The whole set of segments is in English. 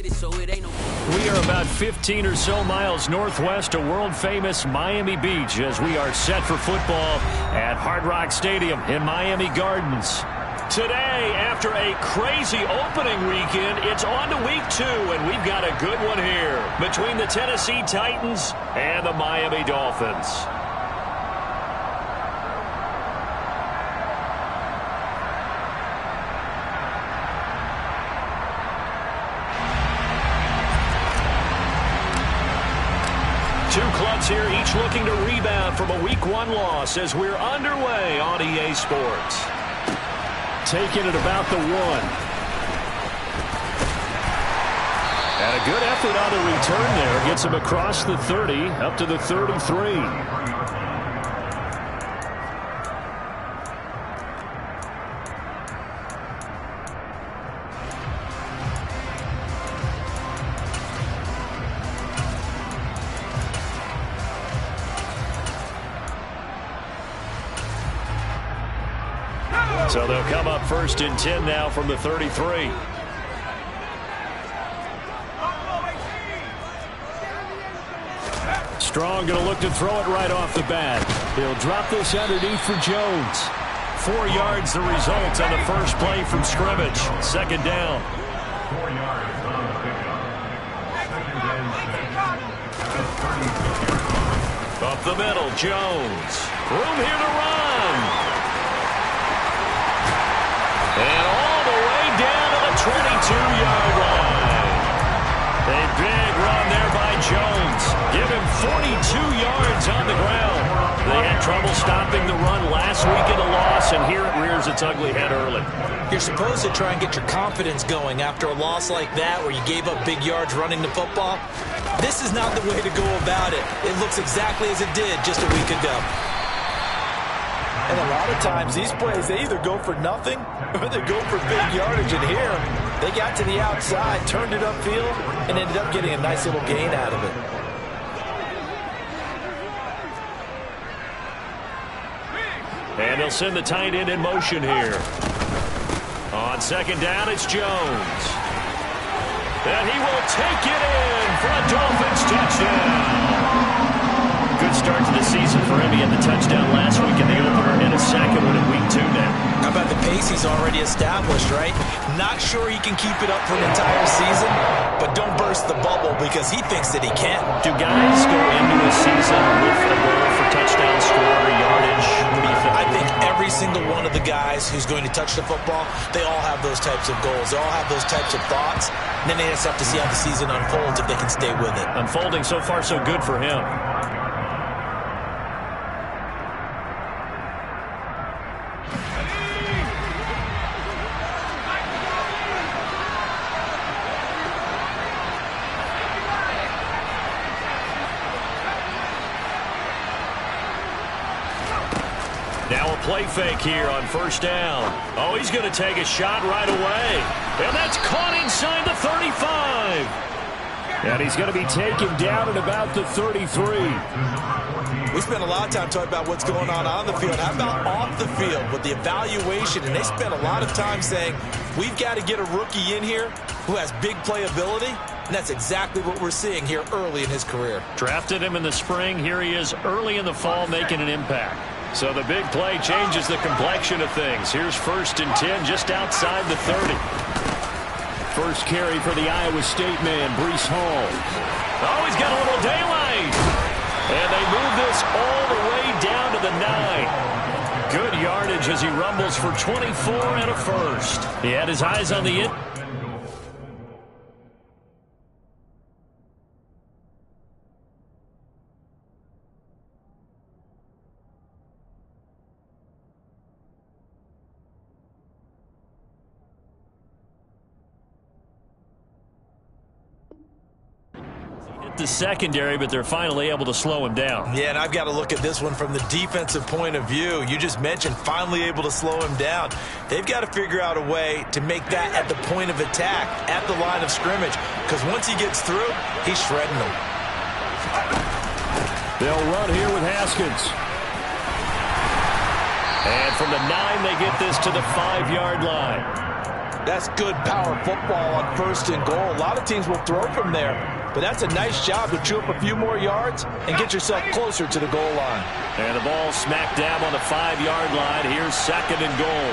We are about 15 or so miles northwest of world-famous Miami Beach as we are set for football at Hard Rock Stadium in Miami Gardens. Today, after a crazy opening weekend, it's on to week 2, and we've got a good one here between the Tennessee Titans and the Miami Dolphins. Two clubs here, each looking to rebound from a Week 1 loss as we're underway on EA Sports. Taking it about the 1. And a good effort on the return there. Gets him across the 30, up to the 33. So they'll come up 1st and 10 now from the 33. Strong going to look to throw it right off the bat. He'll drop this underneath for Jones. 4 yards the result on the first play from scrimmage. 2nd down. 4 yards on the pickup. 2nd and 10. Up the middle, Jones. Room here to run. And all the way down to the 22-yard line. A big run there by Jones. Give him 42 yards on the ground. They had trouble stopping the run last week in a loss, and here it rears its ugly head early. You're supposed to try and get your confidence going after a loss like that where you gave up big yards running the football. This is not the way to go about it. It looks exactly as it did just a week ago. And a lot of times, these plays, they either go for nothing or they go for big yardage. And here, they got to the outside, turned it upfield, and ended up getting a nice little gain out of it. And they'll send the tight end in motion here. On 2nd down, it's Jones. And he will take it in for a Dolphins touchdown. Good start to the season for him. He had the touchdown last week in the opener and a 2nd one in week 2 now. How about the pace he's already established, right? Not sure he can keep it up for an entire season, but don't burst the bubble because he thinks that he can. Do guys go into a season with a goal for touchdown score or yardage? What do you think? I think every single one of the guys who's going to touch the football, they all have those types of goals. They all have those types of thoughts. And then they just have to see how the season unfolds if they can stay with it. Unfolding so far so good for him. Now a play fake here on 1st down. Oh, he's going to take a shot right away. And that's caught inside the 35. And he's going to be taken down at about the 33. We spent a lot of time talking about what's going on the field. How about off the field with the evaluation? And they spent a lot of time saying, we've got to get a rookie in here who has big playability. And that's exactly what we're seeing here early in his career. Drafted him in the spring. Here he is early in the fall making an impact. So the big play changes the complexion of things. Here's 1st and 10 just outside the 30. First carry for the Iowa State man, Breece Hall. Oh, he's got a little daylight. And they move this all the way down to the 9. Good yardage as he rumbles for 24 and a first. He had his eyes on the end. The secondary, but they're finally able to slow him down. Yeah, and I've got to look at this one from the defensive point of view. You just mentioned finally able to slow him down. They've got to figure out a way to make that at the point of attack, at the line of scrimmage, because once he gets through, he's shredding them. They'll run here with Haskins. And from the 9, they get this to the 5-yard line. That's good power football on 1st and goal. A lot of teams will throw from there, but that's a nice job to chew up a few more yards and get yourself closer to the goal line. And the ball smack dab on the 5-yard line. Here's 2nd and goal.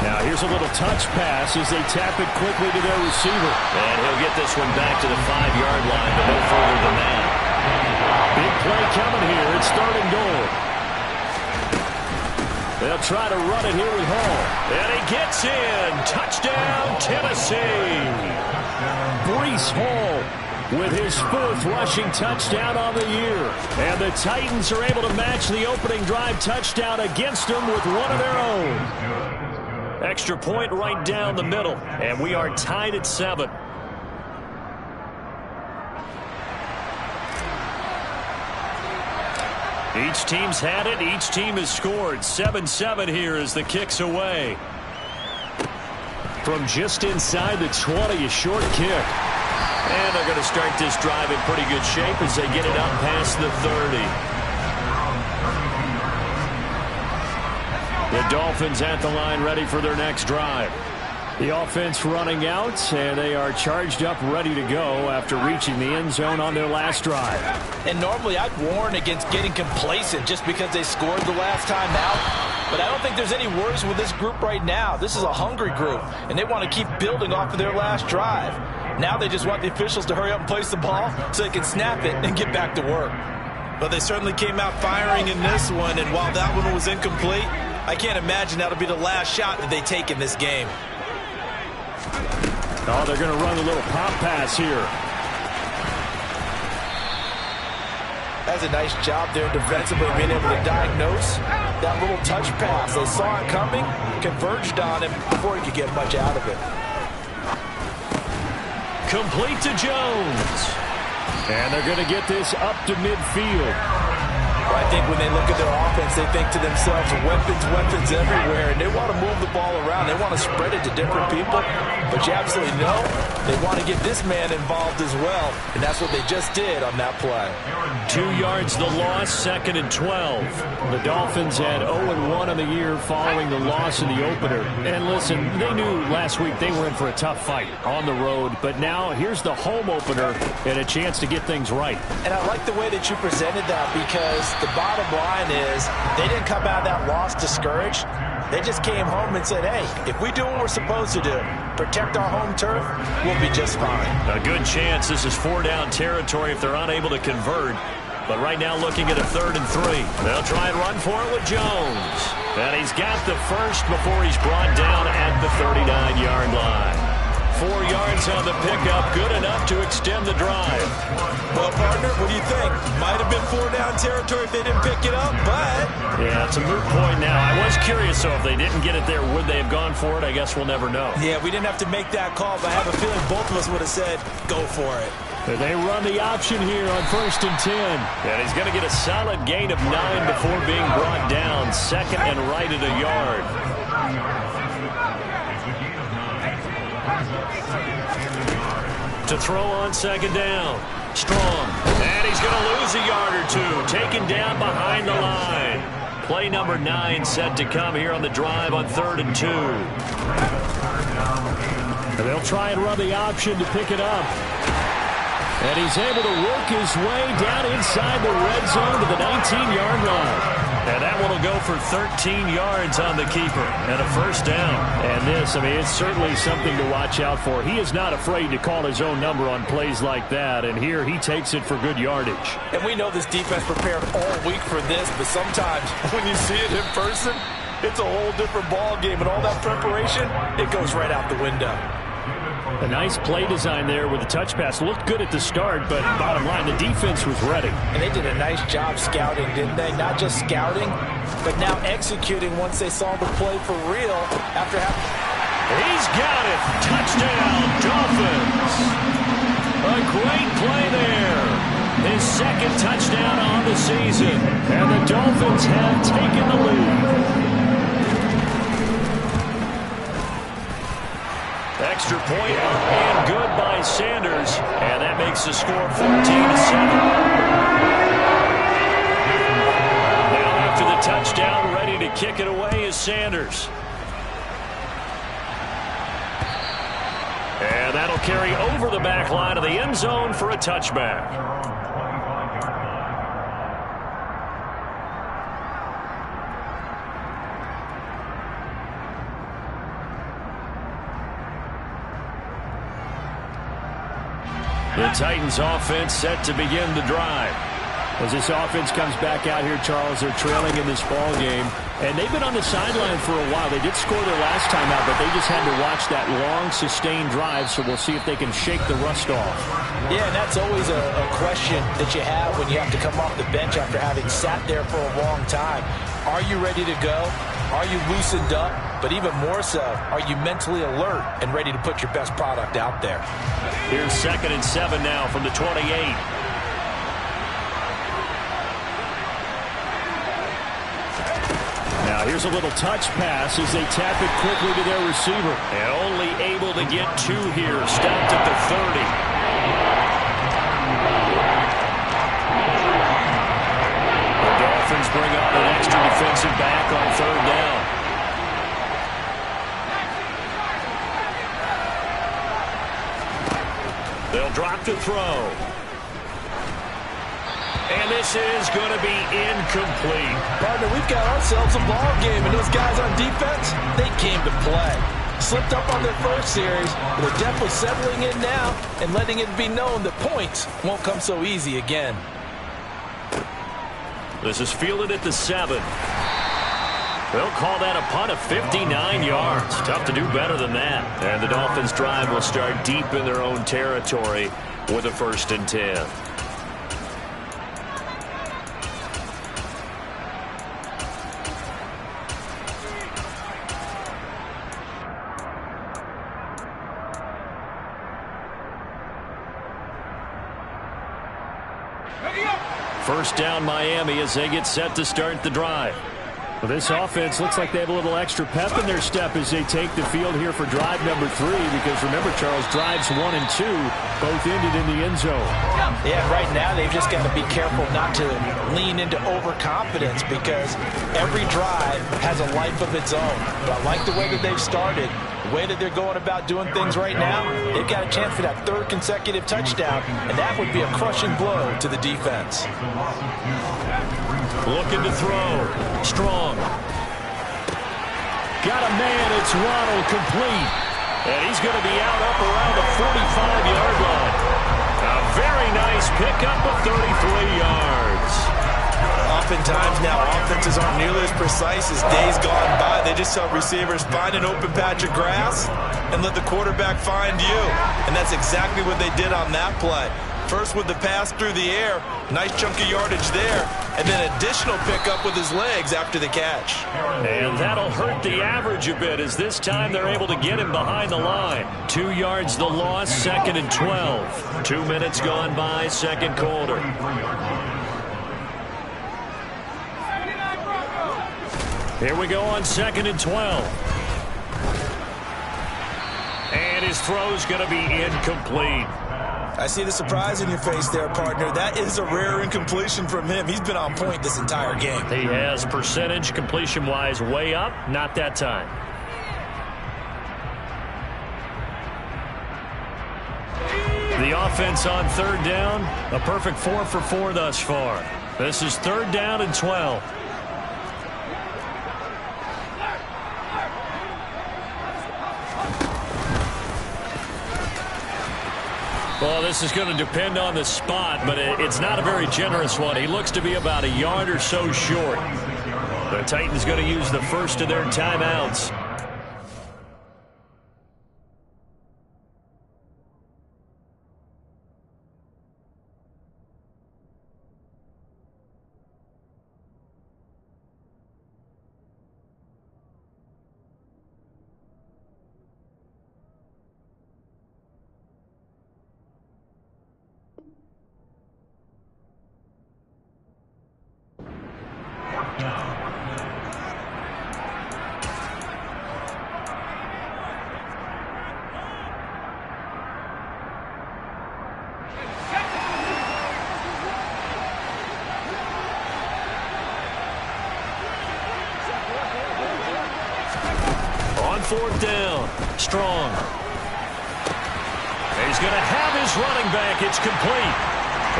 Now here's a little touch pass as they tap it quickly to their receiver. And he'll get this one back to the 5-yard line, but no further than that. Big play coming here. It's 3rd and goal. They'll try to run it here with Hall. And he gets in. Touchdown, Tennessee. Breece Hall with his 4th rushing touchdown on the year. And the Titans are able to match the opening drive touchdown against them with one of their own. Extra point right down the middle. And we are tied at 7. Each team's had it. Each team has scored. 7-7 here as the kick's away. From just inside the 20, a short kick. And they're going to start this drive in pretty good shape as they get it up past the 30. The Dolphins at the line ready for their next drive. The offense running out, and they are charged up, ready to go after reaching the end zone on their last drive. And normally I'd warn against getting complacent just because they scored the last time out. But I don't think there's any worries with this group right now. This is a hungry group, and they want to keep building off of their last drive. Now they just want the officials to hurry up and place the ball so they can snap it and get back to work. But they certainly came out firing in this one, and while that one was incomplete, I can't imagine that'll be the last shot that they take in this game. Oh, they're going to run a little pop pass here. That's a nice job there defensively, being able to diagnose that little touch pass. They saw it coming, converged on him before he could get much out of it. Complete to Jones. And they're going to get this up to midfield. I think when they look at their offense, they think to themselves, weapons everywhere, and they want to move the ball around. They want to spread it to different people, but you absolutely know they want to get this man involved as well, and that's what they just did on that play. 2 yards the loss, 2nd and 12. The Dolphins had 0-1 on the year following the loss in the opener. And listen, they knew last week they were in for a tough fight on the road, but now here's the home opener and a chance to get things right. And I like the way that you presented that, because the bottom line is they didn't come out of that loss discouraged. They just came home and said, hey, if we do what we're supposed to do, protect our home turf, we'll be just fine. A good chance this is 4-down territory if they're unable to convert. But right now looking at a 3rd and 3. They'll try and run for it with Jones. And he's got the first before he's brought down at the 39-yard line. 4 yards on the pickup, good enough to extend the drive. Well, partner, what do you think? Might have been 4-down territory if they didn't pick it up, but... Yeah, it's a moot point now. I was curious, so if they didn't get it there, would they have gone for it? I guess we'll never know. Yeah, we didn't have to make that call, but I have a feeling both of us would have said, go for it. They run the option here on 1st and 10. And he's going to get a solid gain of 9 before being brought down. 2nd and right at a yard. To throw on 2nd down. Strong. And he's going to lose a yard or two. Taken down behind the line. Play number 9 set to come here on the drive on 3rd and 2. And they'll try and run the option to pick it up. And he's able to work his way down inside the red zone to the 19-yard line. And that one will go for 13 yards on the keeper and a 1st down. And this, I mean, it's certainly something to watch out for. He is not afraid to call his own number on plays like that. And here he takes it for good yardage. And we know this defense prepared all week for this, but sometimes when you see it in person, it's a whole different ball game. And all that preparation, it goes right out the window. A nice play design there with the touch pass. Looked good at the start, but bottom line, the defense was ready. And they did a nice job scouting, didn't they? Not just scouting, but now executing once they saw the play for real after having... He's got it! Touchdown, Dolphins! A great play there. His 2nd touchdown on the season. And the Dolphins have taken the lead. Extra point and good by Sanders, and that makes the score 14-7. Now after the touchdown, ready to kick it away is Sanders. carry over the back line of the end zone for a touchback. The Titans offense set to begin the drive. As this offense comes back out here, Charles, they're trailing in this ball game, and they've been on the sideline for a while. They did score their last time out, but they just had to watch that long, sustained drive, so we'll see if they can shake the rust off. Yeah, and that's always a question that you have when you have to come off the bench after having sat there for a long time. Are you ready to go? Are you loosened up? But even more so, are you mentally alert and ready to put your best product out there? Here's 2nd and 7 now from the 28. Now here's a little touch pass as they tap it quickly to their receiver. And only able to get 2 here. Stopped at the 30. The Dolphins bring on an extra defensive back on 3rd down. They'll drop to throw. And this is going to be incomplete. Partner, we've got ourselves a ball game, and those guys on defense, they came to play. Slipped up on their first series, but they're definitely settling in now and letting it be known that points won't come so easy again. This is fielded at the 7. They'll call that a punt of 59 yards. Tough to do better than that. And the Dolphins' drive will start deep in their own territory with a 1st and 10. First down Miami as they get set to start the drive. Well, this offense looks like they have a little extra pep in their step as they take the field here for drive number 3, because remember, Charles, drives 1 and 2 both ended in the end zone. Yeah, right now they've just got to be careful not to lean into overconfidence, because every drive has a life of its own. But I like the way that they've started, the way that they're going about doing things right now. They've got a chance for that 3rd consecutive touchdown, and that would be a crushing blow to the defense. Looking to throw. Strong. Got a man. It's Ronald, complete. And he's going to be out up around the 45-yard line. A very nice pickup of 33 yards. Oftentimes now, offenses aren't nearly as precise as days gone by. They just tell receivers, find an open patch of grass and let the quarterback find you. And that's exactly what they did on that play. First with the pass through the air, nice chunk of yardage there, and then additional pickup with his legs after the catch. And that'll hurt the average a bit, as this time they're able to get him behind the line. 2 yards the loss, 2nd and 12. 2 minutes gone by, 2nd quarter. Here we go on 2nd and 12. And his throw's going to be incomplete. I see the surprise in your face there, partner. That is a rare incompletion from him. He's been on point this entire game. He has, percentage completion-wise way up, not that time. The offense on 3rd down, a perfect 4 for 4 thus far. This is 3rd down and 12. Well, this is going to depend on the spot, but it's not a very generous one. He looks to be about a yard or so short. The Titans going to use the first of their timeouts. On 4th down, Strong. going to have his running back. It's complete.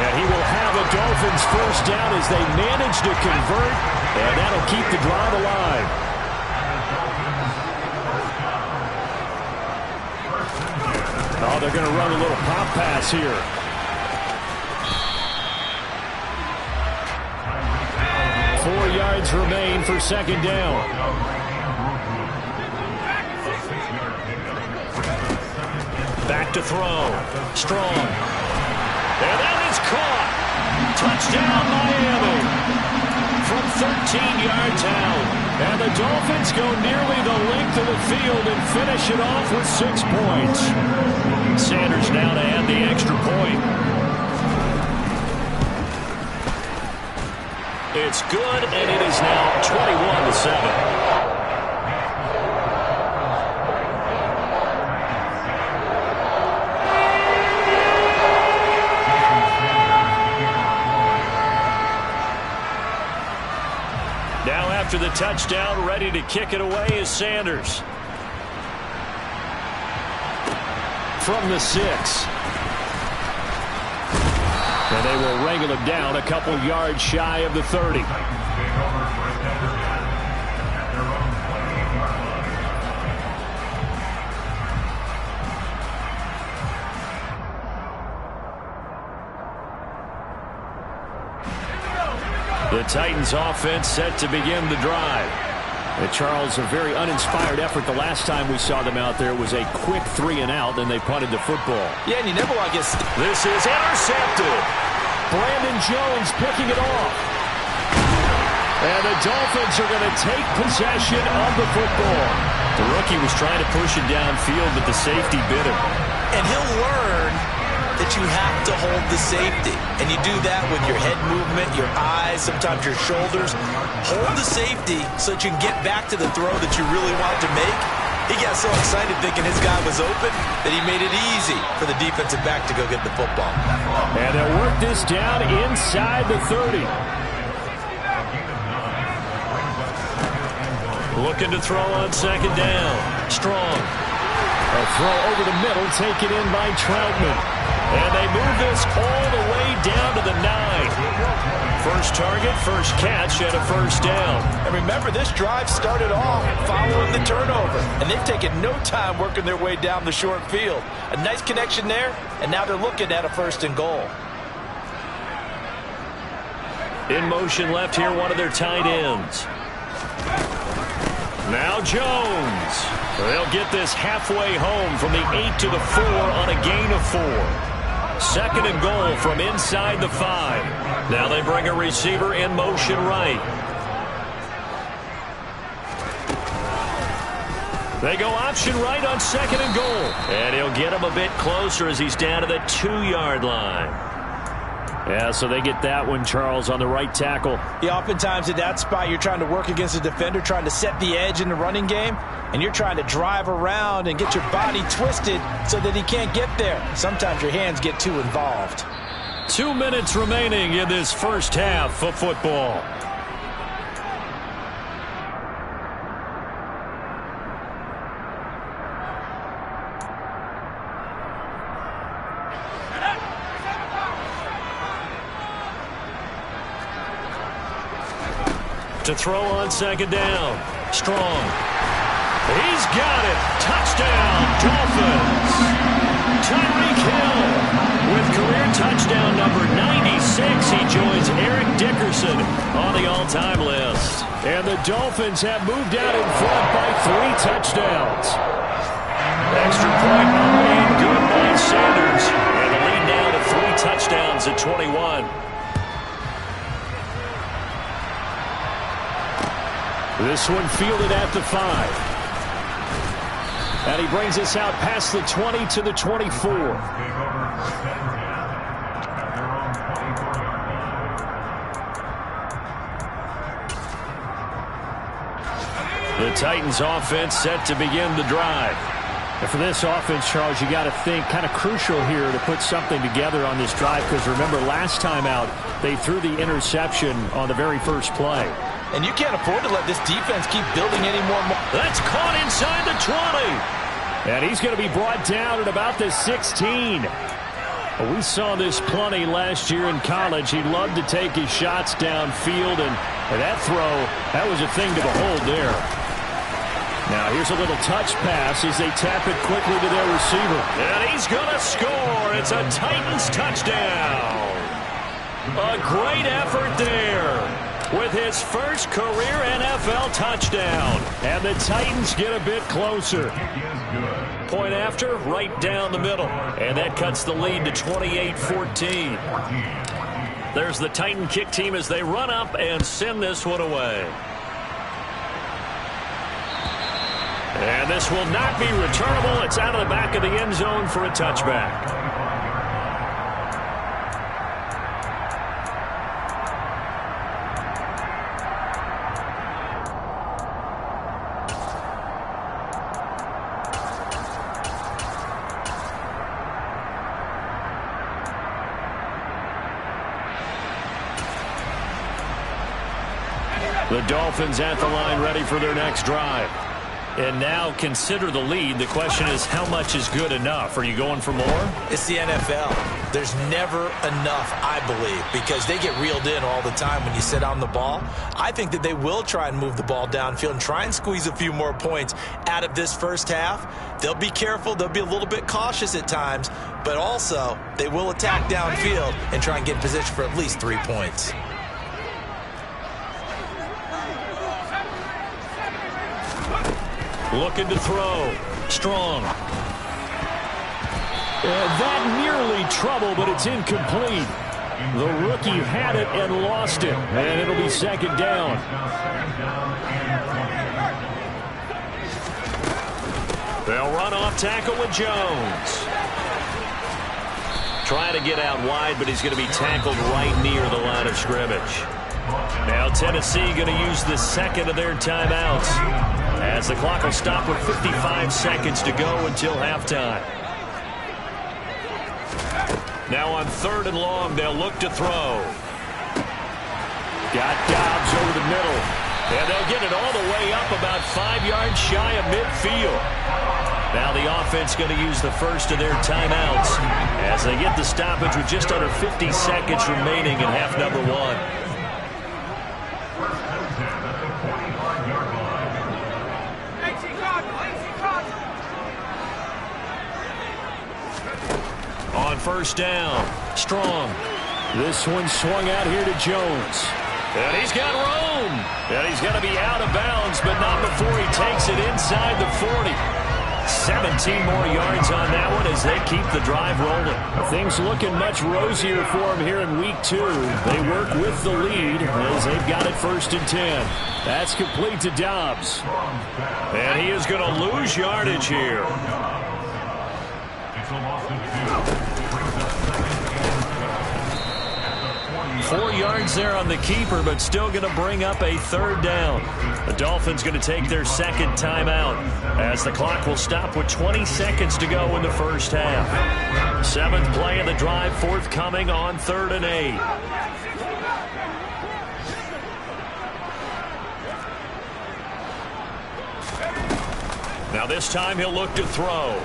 And he will have a Dolphins first down as they manage to convert, and that'll keep the drive alive. Oh, they're going to run a little pop pass here. Yards remain for second down. Back to throw. Strong. And that is caught. Touchdown, Miami. From 13 yards out. And the Dolphins go nearly the length of the field and finish it off with 6 points. Sanders now to add the extra point. It's good, and it is now 21-7. Now after the touchdown, ready to kick it away is Sanders. From the 6. And they will wrangle him down a couple yards shy of the 30. The Titans offense set to begin the drive. Charles, a very uninspired effort the last time we saw them out there. It was a quick 3 and out, then they punted the football. Yeah, and you never want to get... This is intercepted. Brandon Jones picking it off. And the Dolphins are going to take possession of the football. The rookie was trying to push it downfield, but the safety bit him. And he'll learn that you have to hold the safety. And you do that with your head movement, your eyes, sometimes your shoulders. Hold the safety so that you can get back to the throw that you really want to make. He got so excited thinking his guy was open that he made it easy for the defensive back to go get the football. And they'll work this down inside the 30. Looking to throw on second down. Strong. A throw over the middle, taken in by Troutman. And they move this all the way down to the 9. First target, first catch, and a first down. And remember, this drive started off following the turnover. And they've taken no time working their way down the short field. A nice connection there, and now they're looking at a 1st and goal. In motion left here, one of their tight ends. Now Jones. They'll get this halfway home from the 8 to the 4 on a gain of 4. Second and goal from inside the 5. Now they bring a receiver in motion right. They go option right on second and goal. And he'll get him a bit closer as he's down to the 2-yard line. Yeah, so they get that one, Charles, on the right tackle. Yeah, oftentimes at that spot, you're trying to work against a defender, trying to set the edge in the running game, and you're trying to drive around and get your body twisted so that he can't get there. Sometimes your hands get too involved. 2 minutes remaining in this first half of football. To throw on second down. Strong. He's got it. Touchdown, Dolphins. Tyreek Hill with career touchdown number 96. He joins Eric Dickerson on the all-time list. And the Dolphins have moved out in front by 3 touchdowns. Extra point made good by Sanders. And the lead now to 3 touchdowns at 21. This one fielded at the 5. And he brings us out past the 20 to the 24. The Titans offense set to begin the drive. And for this offense, Charles, you got to think kind of crucial here to put something together on this drive, because remember last time out they threw the interception on the very first play. And you can't afford to let this defense keep building any more. That's caught inside the 20. And he's going to be brought down at about the 16. We saw this plenty last year in college. He loved to take his shots downfield, and that throw, that was a thing to behold there. Now here's a little touch pass as they tap it quickly to their receiver. And he's going to score. It's a Titans touchdown. A great effort there with his first career NFL touchdown. And the Titans get a bit closer. Point after, right down the middle. And that cuts the lead to 28-14. There's the Titan kick team as they run up and send this one away. And this will not be returnable. It's out of the back of the end zone for a touchback. The Dolphins at the line ready for their next drive. And now consider the lead. The question is, how much is good enough? Are you going for more? It's the NFL. There's never enough, I believe, because they get reeled in all the time when you sit on the ball. I think that they will try and move the ball downfield and try and squeeze a few more points out of this first half. They'll be careful. They'll be a little bit cautious at times, but also they will attack downfield and try and get in position for at least 3 points. Looking to throw. Strong. That nearly trouble, but it's incomplete. The rookie had it and lost it. And it'll be second down. They'll run off tackle with Jones. Trying to get out wide, but he's going to be tackled right near the line of scrimmage. Now Tennessee going to use the second of their timeouts, as the clock will stop with 55 seconds to go until halftime. Now on 3rd and long, they'll look to throw. Got Dobbs over the middle. And they'll get it all the way up about 5 yards shy of midfield. Now the offense going to use the first of their timeouts as they get the stoppage with just under 50 seconds remaining in half number 1. On 1st down, Strong. This one swung out here to Jones. And he's got room. And he's going to be out of bounds, but not before he takes it inside the 40. 17 more yards on that one as they keep the drive rolling. Things looking much rosier for them here in week 2. They work with the lead as they've got it 1st and 10. That's complete to Dobbs. And he is going to lose yardage here. 4 yards there on the keeper, but still going to bring up a 3rd down. The Dolphins going to take their second timeout as the clock will stop with 20 seconds to go in the first half. 7th play of the drive forthcoming on 3rd and 8. Now this time he'll look to throw.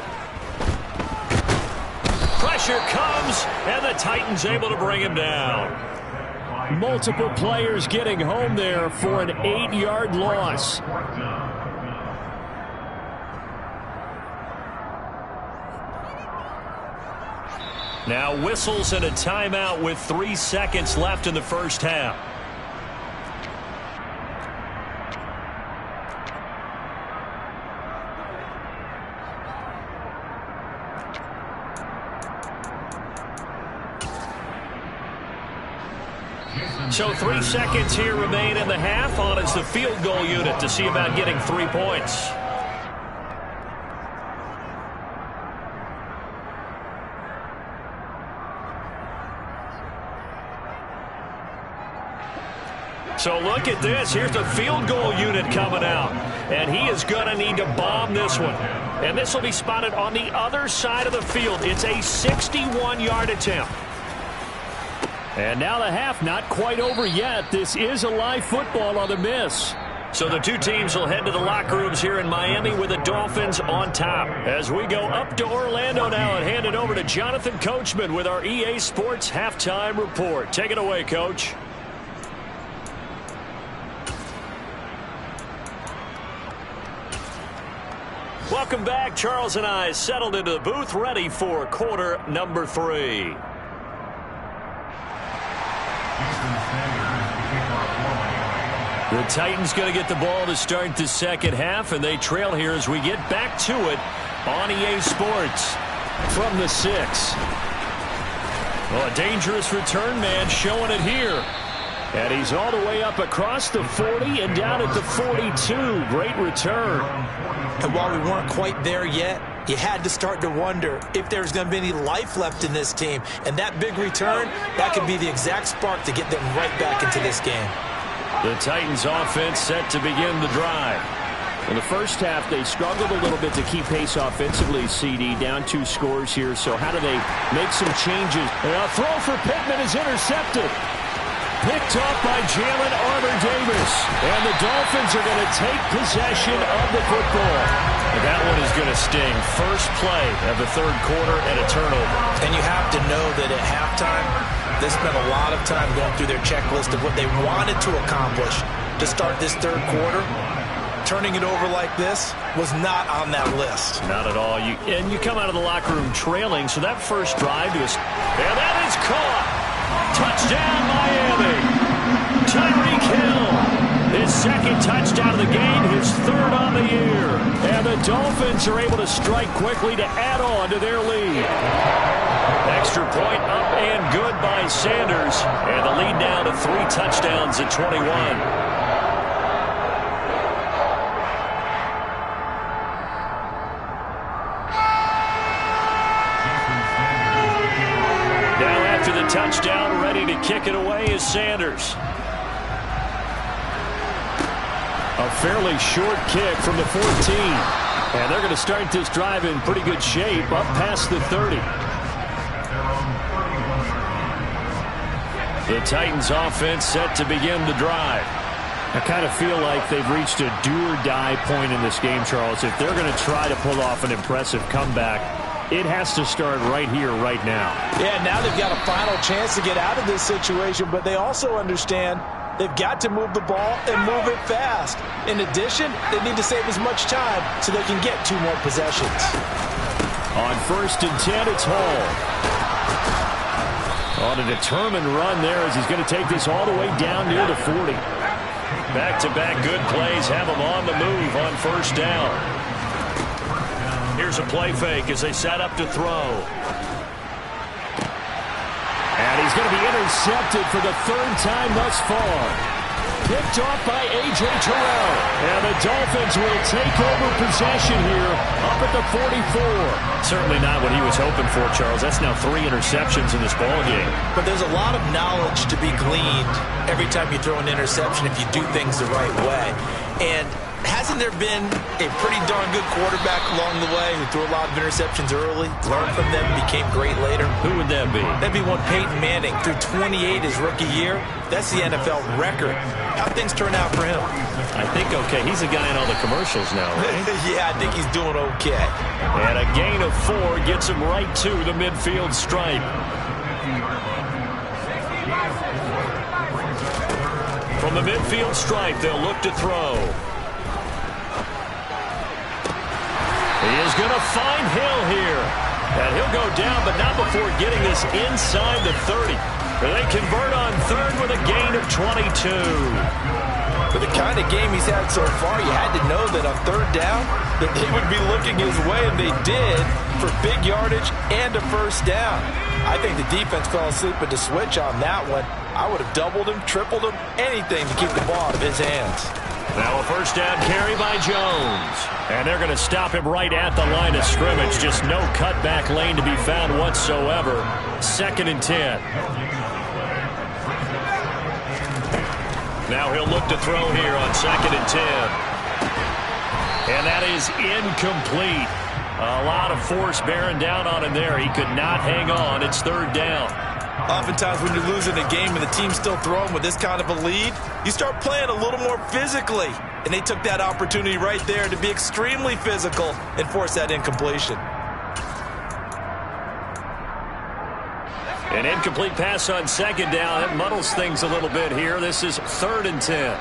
Pressure comes, and the Titans able to bring him down. Multiple players getting home there for an 8-yard loss. Now whistles and a timeout with 3 seconds left in the first half. So 3 seconds here remain in the half. On is the field goal unit to see about getting 3 points. So look at this. Here's the field goal unit coming out. And he is going to need to bomb this one. And this will be spotted on the other side of the field. It's a 61-yard attempt. And now the half not quite over yet. This is a live football on the miss. So the two teams will head to the locker rooms here in Miami with the Dolphins on top. As we go up to Orlando now and hand it over to Jonathan Coachman with our EA Sports Halftime Report. Take it away, Coach. Welcome back. Charles and I settled into the booth, ready for quarter number 3. The Titans going to get the ball to start the second half, and they trail here as we get back to it on EA Sports from the 6. Well, a dangerous return man showing it here. And he's all the way up across the 40 and down at the 42. Great return. And while we weren't quite there yet, you had to start to wonder if there's going to be any life left in this team. And that big return, that could be the exact spark to get them right back into this game. The Titans offense set to begin the drive. In the first half, they struggled a little bit to keep pace offensively, CD. Down 2 scores here, so how do they make some changes? A throw for Pittman is intercepted. Picked off by Jalen Armour-Davis. And the Dolphins are going to take possession of the football. And that one is going to sting. First play of the third quarter and a turnover. And you have to know that at halftime, they spent a lot of time going through their checklist of what they wanted to accomplish to start this third quarter. Turning it over like this was not on that list. Not at all. And you come out of the locker room trailing, so that first drive was... And that is caught! Touchdown, Miami! Tyreek Hill, his second touchdown of the game, his third on the year. And the Dolphins are able to strike quickly to add on to their lead. Extra point up and good by Sanders. And the lead now to 3 touchdowns at 21. Touchdown, ready to kick it away is Sanders. A fairly short kick from the 14. And they're going to start this drive in pretty good shape up past the 30. The Titans offense set to begin the drive. I kind of feel like they've reached a do-or-die point in this game, Charles. If they're going to try to pull off an impressive comeback, it has to start right here, right now. Yeah, now they've got a final chance to get out of this situation, but they also understand they've got to move the ball and move it fast. In addition, they need to save as much time so they can get 2 more possessions. On 1st and 10, it's Hall. On a determined run there as he's going to take this all the way down near the 40. Back-to-back good plays have him on the move on 1st down. Here's a play fake as they set up to throw. And he's going to be intercepted for the 3rd time thus far. Picked off by A.J. Terrell. And the Dolphins will take over possession here up at the 44. Certainly not what he was hoping for, Charles. That's now 3 interceptions in this ballgame. But there's a lot of knowledge to be gleaned every time you throw an interception if you do things the right way. And hasn't there been a pretty darn good quarterback along the way who threw a lot of interceptions early, learned from them, became great later? Who would that be? That'd be one Peyton Manning. Threw 28 his rookie year. That's the NFL record. How'd things turn out for him? I think okay. He's a guy in all the commercials now, right? Yeah, I think he's doing okay. And a gain of 4 gets him right to the midfield stripe. From the midfield stripe, they'll look to throw. He is going to find Hill here. And he'll go down, but not before getting this inside the 30. They convert on 3rd with a gain of 22. For the kind of game he's had so far, you had to know that on 3rd down that they would be looking his way, and they did, for big yardage and a 1st down. I think the defense fell asleep at the switch on that one. I would have doubled him, tripled him, anything to keep the ball out of his hands. Now a 1st down carry by Jones. And they're going to stop him right at the line of scrimmage. Just no cutback lane to be found whatsoever. 2nd and 10. Now he'll look to throw here on 2nd and 10. And that is incomplete. A lot of force bearing down on him there. He could not hang on. It's 3rd down. Oftentimes when you're losing a game and the team's still throwing with this kind of a lead, you start playing a little more physically. And they took that opportunity right there to be extremely physical and force that incompletion. An incomplete pass on second down. That muddles things a little bit here. This is 3rd and 10.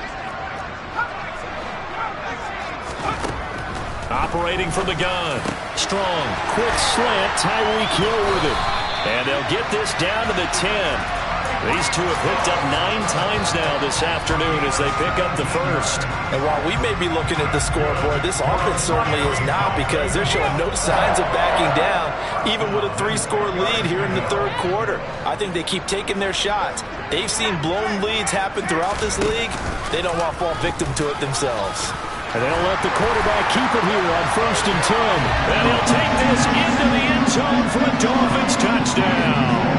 Operating from the gun. Strong, quick slant. Tyreek Hill with it. And they'll get this down to the 10. These two have picked up 9 times now this afternoon as they pick up the first. And while we may be looking at the scoreboard, this offense certainly is not, because they're showing no signs of backing down, even with a 3-score lead here in the 3rd quarter. I think they keep taking their shots. They've seen blown leads happen throughout this league. They don't want to fall victim to it themselves. And they'll let the quarterback keep it here on 1st and 10. And he'll take this into the end zone for a Dolphins touchdown.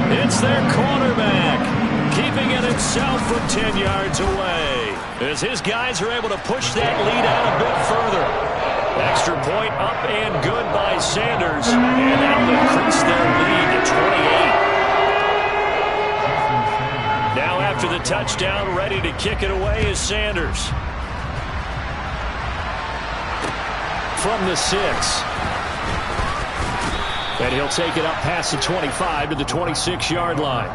It's their quarterback, keeping it himself from 10 yards away, as his guys are able to push that lead out a bit further. Extra point up and good by Sanders, and that'll increase their lead to 28. Now after the touchdown, ready to kick it away is Sanders. From the 6. And he'll take it up past the 25 to the 26-yard line.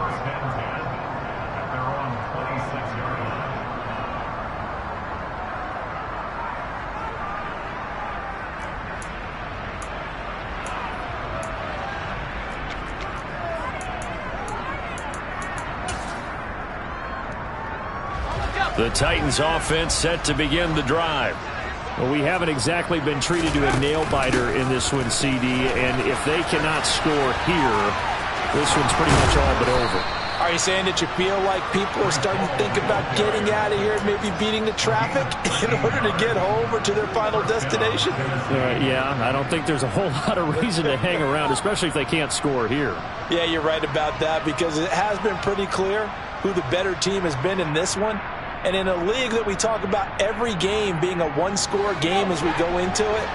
The Titans offense set to begin the drive. Well, we haven't exactly been treated to a nail-biter in this one, CD, and if they cannot score here, this one's pretty much all but over. Are you saying that you feel like people are starting to think about getting out of here and maybe beating the traffic in order to get home or to their final destination? Yeah, I don't think there's a whole lot of reason to hang around, especially if they can't score here. Yeah, you're right about that, because it has been pretty clear who the better team has been in this one. And in a league that we talk about every game being a 1-score game as we go into it,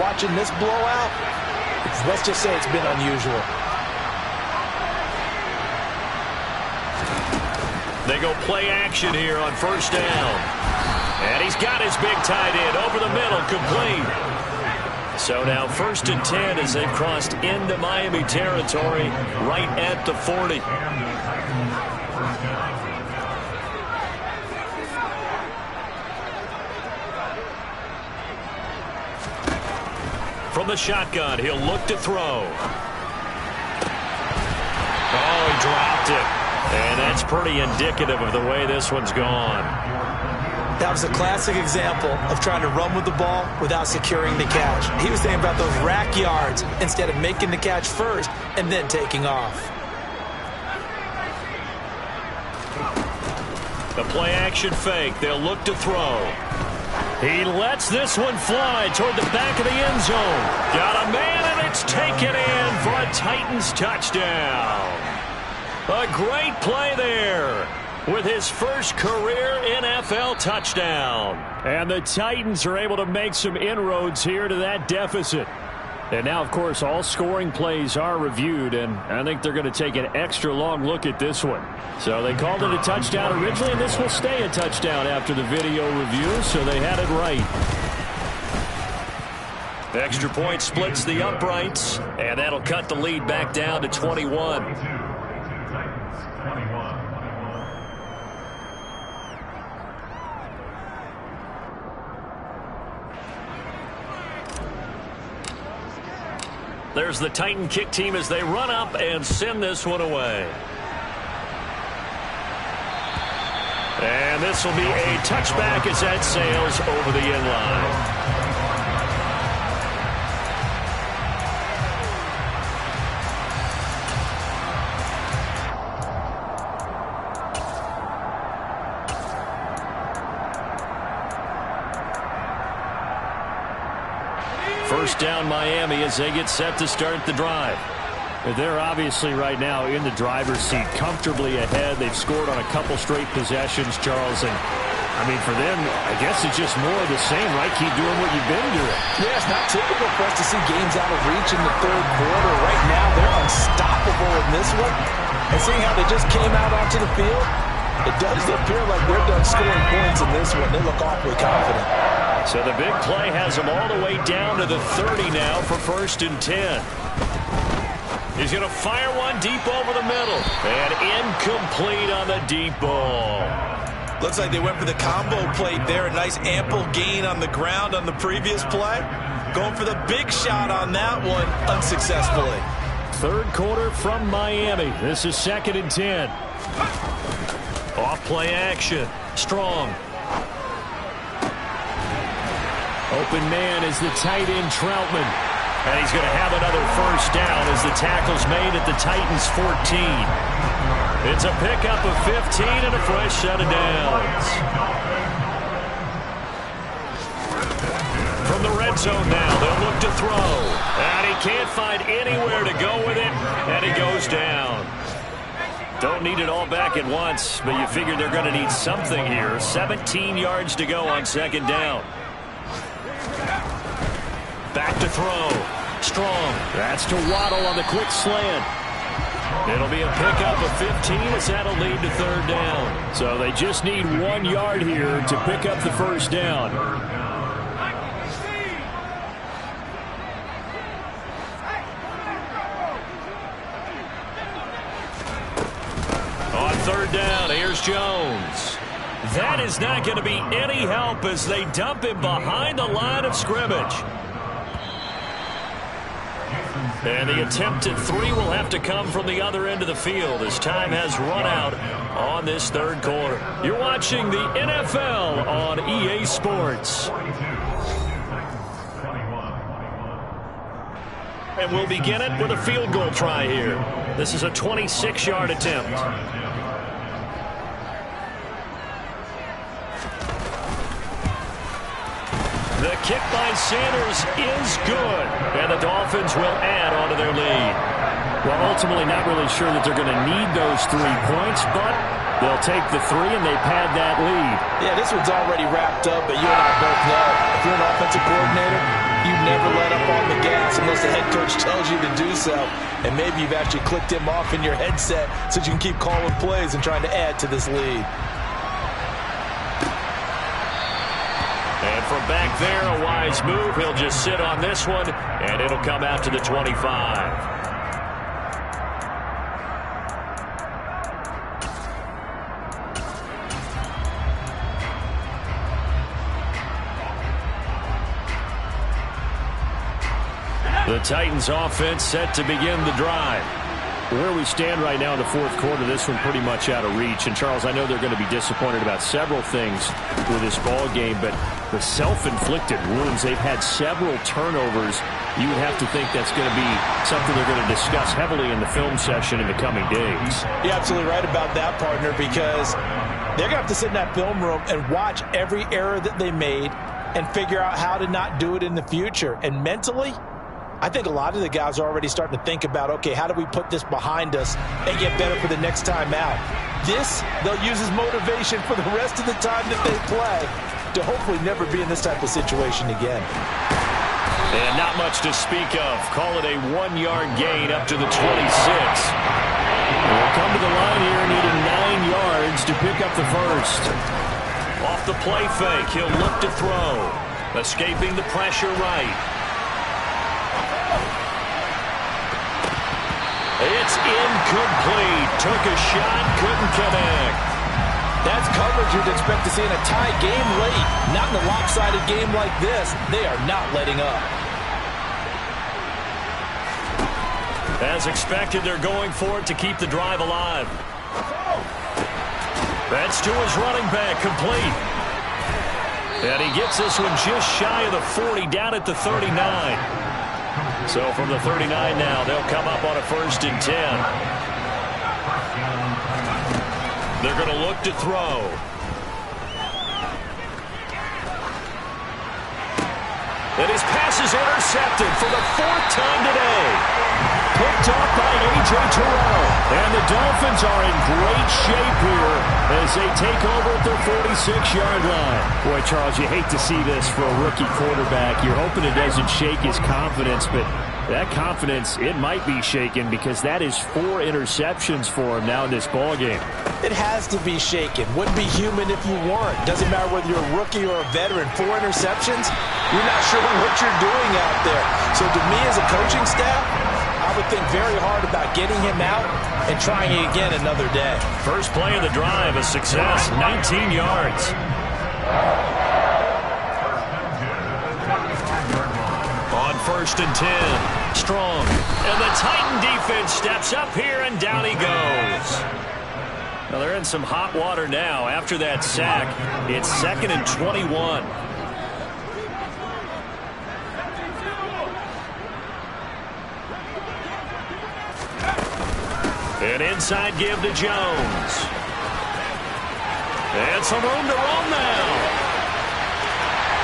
watching this blowout, let's just say it's been unusual. They go play action here on 1st down. And he's got his big tight end over the middle, complete. So now 1st and 10 as they've crossed into Miami territory right at the 40. From the shotgun, he'll look to throw. Oh, he dropped it. And that's pretty indicative of the way this one's gone. That was a classic example of trying to run with the ball without securing the catch. He was thinking about those rack yards instead of making the catch first and then taking off. The play-action fake. They'll look to throw. He lets this one fly toward the back of the end zone. Got a man, and it's taken in for a Titans touchdown. A great play there with his first career NFL touchdown. And the Titans are able to make some inroads here to that deficit. And now, of course, all scoring plays are reviewed, and I think they're going to take an extra long look at this one. So they called it a touchdown originally, and this will stay a touchdown after the video review, so they had it right. Extra point splits the uprights, and that'll cut the lead back down to 21. There's the Titan kick team as they run up and send this one away. And this will be a touchback as that sails over the end line. First down Miami as they get set to start the drive. They're obviously right now in the driver's seat, comfortably ahead. They've scored on a couple straight possessions, Charles. And, I mean, for them, I guess it's just more of the same, right? Keep doing what you've been doing. Yeah, it's not typical for us to see games out of reach in the 3rd quarter. Right now, they're unstoppable in this one. And seeing how they just came out onto the field, it does appear like they're done scoring points in this one. They look awfully confident. So the big play has them all the way down to the 30 now for 1st and 10. He's going to fire one deep over the middle. And incomplete on the deep ball. Looks like they went for the combo play there. A nice ample gain on the ground on the previous play. Going for the big shot on that one unsuccessfully. 3rd quarter from Miami. This is 2nd and 10. Off play action. Strong. Open man is the tight end Troutman. And he's going to have another 1st down as the tackle's made at the Titans' 14. It's a pickup of 15 and a fresh set of downs. From the red zone now, they'll look to throw. And he can't find anywhere to go with it, and he goes down. Don't need it all back at once, but you figure they're going to need something here. 17 yards to go on 2nd down. Back to throw. Strong. That's to Waddle on the quick slant. It'll be a pickup of 15 as that'll lead to 3rd down. So they just need 1 yard here to pick up the 1st down. On 3rd down, here's Jones. That is not going to be any help as they dump him behind the line of scrimmage. And the attempt at 3 will have to come from the other end of the field as time has run out on this 3rd quarter. You're watching the NFL on EA Sports. And we'll begin it with a field goal try here. This is a 26-yard attempt. The kick by Sanders is good, and the Dolphins will add on to their lead. Well, ultimately not really sure that they're going to need those 3 points, but they'll take the 3 and they pad that lead. Yeah, this one's already wrapped up, but you and I both know if you're an offensive coordinator, you never let up on the gas unless the head coach tells you to do so. And maybe you've actually clicked him off in your headset so you can keep calling plays and trying to add to this lead. And from back there, a wise move. He'll just sit on this one, and it'll come out to the 25. The Titans offense set to begin the drive. Where we stand right now in the 4th quarter, this one pretty much out of reach. And, Charles, I know they're going to be disappointed about several things with this ball game, but the self-inflicted wounds, they've had several turnovers. You would have to think that's going to be something they're going to discuss heavily in the film session in the coming days. You're absolutely right about that, partner, because they're going to have to sit in that film room and watch every error that they made and figure out how to not do it in the future. And mentally, I think a lot of the guys are already starting to think about, okay, how do we put this behind us and get better for the next time out? This, they'll use as motivation for the rest of the time that they play to hopefully never be in this type of situation again. And not much to speak of. Call it a 1-yard gain up to the 26. We'll come to the line here needing 9 yards to pick up the 1st. Off the play fake, he'll look to throw. Escaping the pressure right. It's incomplete. Took a shot, couldn't connect. That's coverage you'd expect to see in a tie game late. Not in a lopsided game like this. They are not letting up. As expected, they're going for it to keep the drive alive. That's to his running back, complete. And he gets this one just shy of the 40, down at the 39. So from the 39 now, they'll come up on a 1st and 10. They're going to look to throw. And his pass is intercepted for the 4th time today. Picked off by A.J. Terrell. And the Dolphins are in great shape here as they take over at their 46-yard line. Boy, Charles, you hate to see this for a rookie quarterback. You're hoping it doesn't shake his confidence, but That confidence, it might be shaken because that is 4 interceptions for him now in this ball game. It has to be shaken. Wouldn't be human if you weren't. Doesn't matter whether you're a rookie or a veteran. 4 interceptions, you're not sure what you're doing out there. So to me as a coaching staff, I would think very hard about getting him out and trying it again another day. First play of the drive, a success, 19 yards. On 1st and 10, Strong. And the Titan defense steps up here, and down he goes. Well, they're in some hot water now after that sack. It's 2nd and 21. An inside give to Jones. And some room to roam now.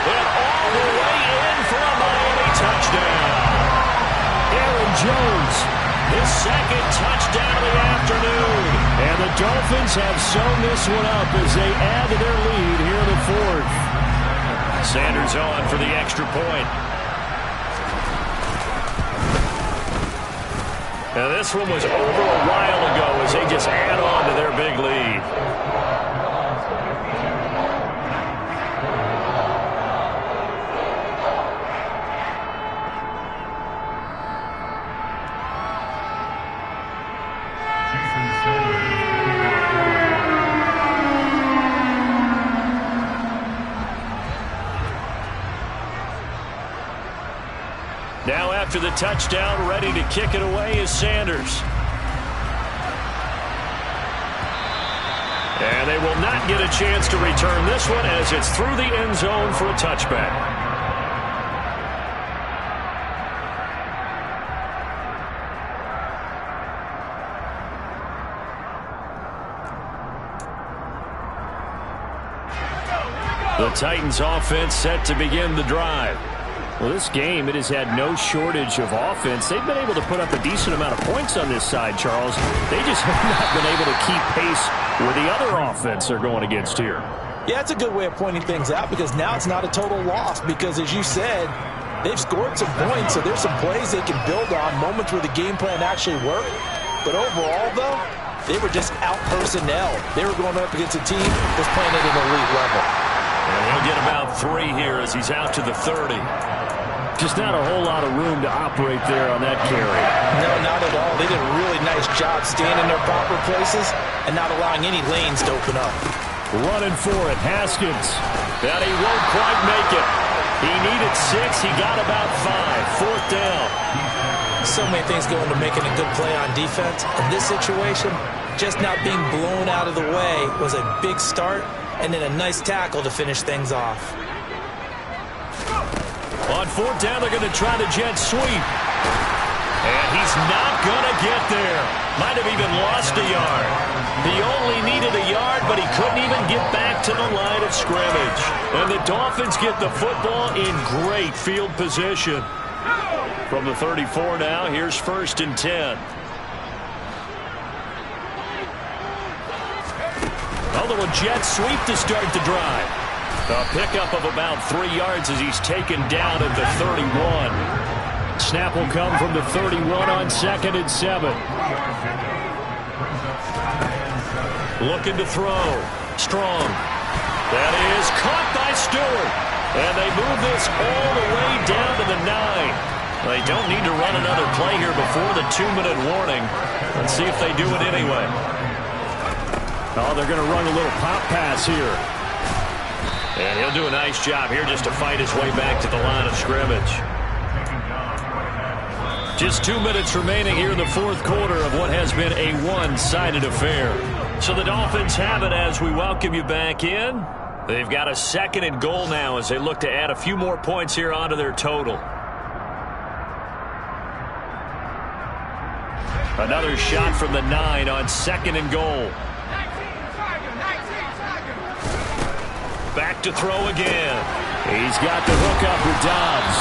And all the way in for a Miami touchdown. Aaron Jones, His 2nd touchdown of the afternoon. and the Dolphins have sewn this one up as they add to their lead here in the 4th. Sanders on for the extra point. Now this one was over a while ago as they just add on to their big lead. Now after the touchdown, ready to kick it away is Sanders. And they will not get a chance to return this one as it's through the end zone for a touchback. The Titans offense set to begin the drive. Well, this game, it has had no shortage of offense. They've been able to put up a decent amount of points on this side, Charles. They just have not been able to keep pace with the other offense they're going against here. Yeah, it's a good way of pointing things out because now it's not a total loss because, as you said, they've scored some points, so there's some plays they can build on, moments where the game plan actually worked. But overall, though, they were just out-personnel. They were going up against a team that's playing at an elite level. And he'll get about 3 here as he's out to the 30. Just not a whole lot of room to operate there on that carry. No, not at all. They did a really nice job staying in their proper places and not allowing any lanes to open up. Running for it, Haskins. But he won't quite make it. He needed 6. He got about 5. 4th down. So many things go into making a good play on defense. In this situation, just not being blown out of the way was a big start and then a nice tackle to finish things off. On 4th down, they're going to try the jet sweep. And he's not going to get there. Might have even lost a yard. He only needed a yard, but he couldn't even get back to the line of scrimmage. And the Dolphins get the football in great field position. From the 34 now, here's 1st and 10. Although a jet sweep to start the drive. A pickup of about 3 yards as he's taken down at the 31. Snap will come from the 31 on 2nd and 7. Looking to throw. Strong. That is caught by Stewart. And they move this all the way down to the 9. They don't need to run another play here before the 2-minute warning. Let's see if they do it anyway. Oh, they're going to run a little pop pass here. And he'll do a nice job here just to fight his way back to the line of scrimmage. Just 2 minutes remaining here in the 4th quarter of what has been a one-sided affair. So the Dolphins have it as we welcome you back in. They've got a 2nd and goal now as they look to add a few more points here onto their total. Another shot from the 9 on 2nd and goal. Back to throw again. He's got the hook up with Dobbs.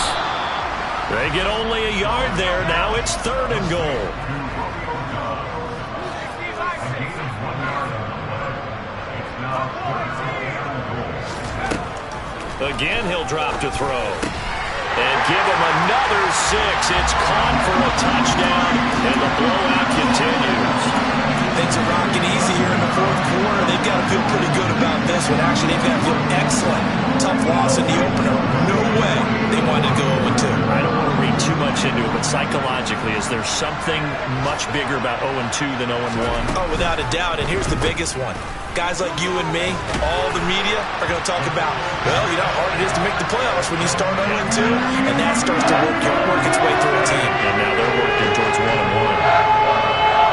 They get only a yard there. Now it's 3rd and goal. Again, he'll drop to throw. And give him another 6. It's caught for a touchdown, and the blowout continues. Things are rocking easy here in the fourth quarter. They've got to feel pretty good about this one. Actually, they've got to feel excellent. Tough loss in the opener. No way they wanted to go 0-2. I don't want to read too much into it, but psychologically, is there something much bigger about 0-2 than 0-1? Oh, without a doubt, and here's the biggest one. Guys like you and me, all the media, are going to talk about, well, you know how hard it is to make the playoffs when you start 0-2, and that starts to work its way through a team. And now they're working towards 1-1.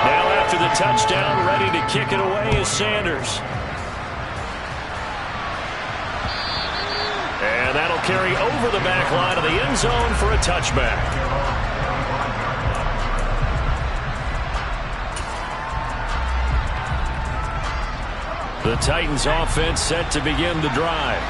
Now after the touchdown, ready to kick it away is Sanders. And that'll carry over the back line of the end zone for a touchback. The Titans offense set to begin the drive.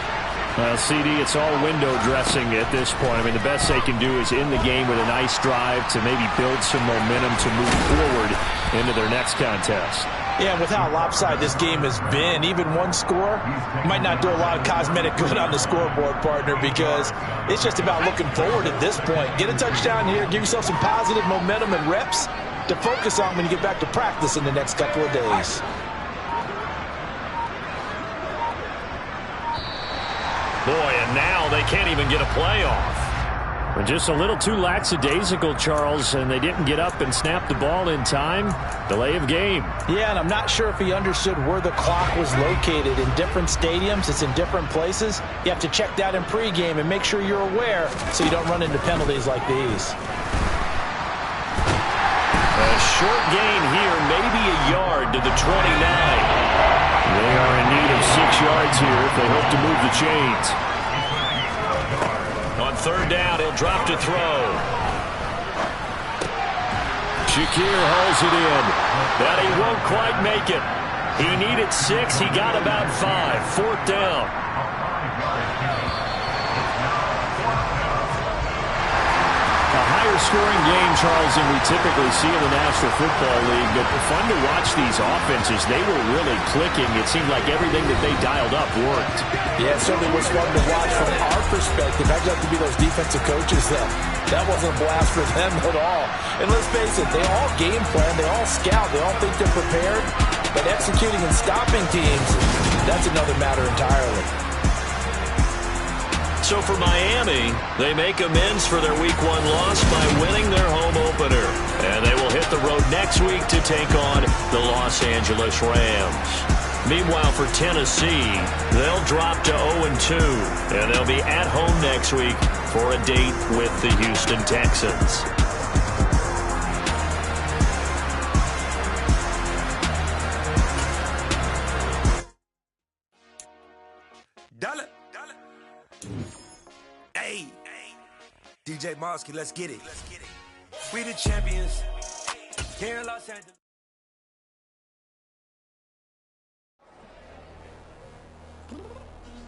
Well, CD, it's all window dressing at this point. I mean, the best they can do is in the game with a nice drive to maybe build some momentum to move forward into their next contest. Yeah, with how lopsided this game has been, even one score might not do a lot of cosmetic good on the scoreboard, partner, because it's just about looking forward at this point. Get a touchdown here, give yourself some positive momentum and reps to focus on when you get back to practice in the next couple of days. Boy, and now they can't even get a play off. Just a little too lackadaisical, Charles, and they didn't get up and snap the ball in time. Delay of game. Yeah, and I'm not sure if he understood where the clock was located. In different stadiums, it's in different places. You have to check that in pregame and make sure you're aware so you don't run into penalties like these. A short gain here, maybe a yard to the 29. They are in need of 6 yards here if they hope to move the chains. On third down, he'll drop to throw. Shakir hauls it in. But he won't quite make it. He needed 6. He got about 5. Fourth down. A higher scoring game, Charles, than we typically see in the National Football League. But fun to watch these offenses. They were really clicking. It seemed like everything that they dialed up worked. Yeah, it certainly was fun to watch from our perspective. I'd love to be those defensive coaches, though. That wasn't a blast for them at all. And let's face it, they all game plan, they all scout, they all think they're prepared. But executing and stopping teams, that's another matter entirely. So for Miami, they make amends for their Week 1 loss by winning their home opener. And they will hit the road next week to take on the Los Angeles Rams. Meanwhile, for Tennessee, they'll drop to 0-2. And they'll be at home next week for a date with the Houston Texans. Hey, DJ Mosky, let's get it. We the champions here in Los Angeles.